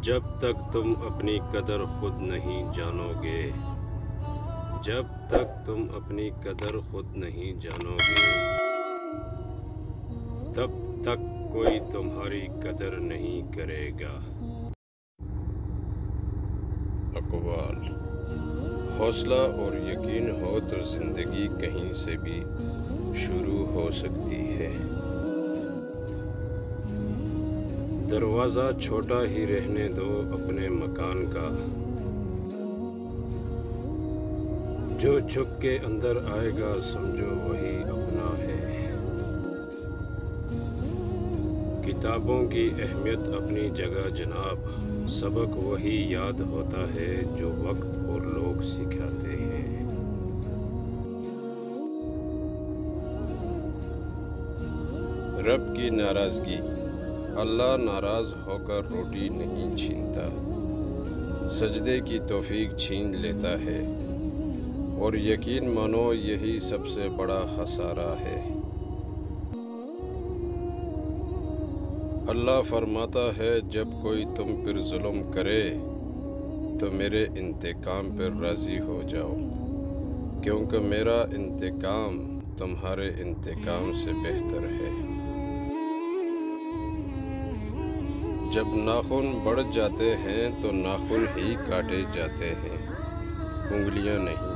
جب تک تم اپنی قدر خود نہیں جانو گے، جب تک تم اپنی قدر خود نہیں جانو گے، تب تک کوئی تمہاری قدر نہیں کرے گا۔ اقوال: حوصلہ اور یقین ہو تو زندگی کہیں سے بھی شروع ہو سکتی ہے۔ دروازہ چھوٹا ہی رہنے دو اپنے مکان کا، جو چھپ کے اندر آئے گا سمجھو وہی اپنا ہے۔ کتابوں کی اہمیت اپنی جگہ جناب، سبق وہی یاد ہوتا ہے جو وقت اور لوگ سکھاتے ہیں۔ رب کی ناراضگی: اللہ ناراض ہو کر روٹی نہیں چھینتا، سجدے کی توفیق چھین لیتا ہے، اور یقین مانو یہی سب سے بڑا خسارہ ہے۔ اللہ فرماتا ہے جب کوئی تم پر ظلم کرے تو میرے انتقام پر راضی ہو جاؤ، کیونکہ میرا انتقام تمہارے انتقام سے بہتر ہے۔ جب ناخن بڑھ جاتے ہیں تو ناخن ہی کاٹے جاتے ہیں، انگلیاں نہیں۔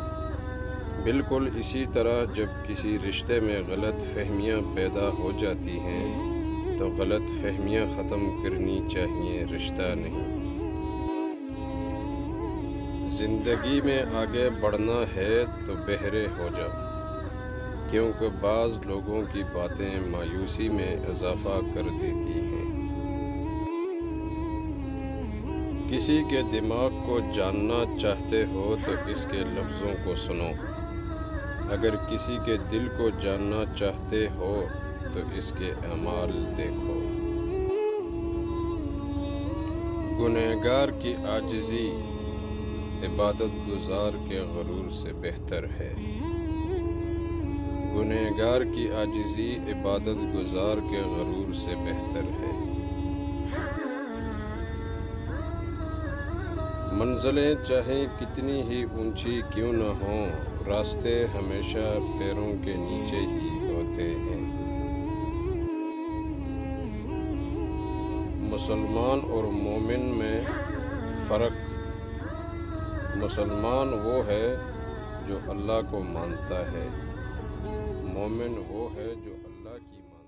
بالکل اسی طرح جب کسی رشتے میں غلط فہمیاں پیدا ہو جاتی ہیں تو غلط فہمیاں ختم کرنی چاہیے، رشتہ نہیں۔ زندگی میں آگے بڑھنا ہے تو بہرے ہو جاؤ، کیونکہ بعض لوگوں کی باتیں مایوسی میں اضافہ کر دیتی ہیں۔ کسی کے دماغ کو جاننا چاہتے ہو تو اس کے لفظوں کو سنو، اگر کسی کے دل کو جاننا چاہتے ہو تو اس کے اعمال دیکھو۔ گنہگار کی عاجزی عبادت گزار کے غرور سے بہتر ہے۔ گنہگار کی عاجزی عبادت گزار کے غرور سے بہتر ہے۔ منزلیں چاہے کتنی ہی اونچی کیوں نہ ہوں، راستے ہمیشہ پیروں کے نیچے ہی ہوتے ہیں۔ مسلمان اور مومن میں فرق: مسلمان وہ ہے جو اللہ کو مانتا ہے، مومن وہ ہے جو اللہ کی مانتا ہے۔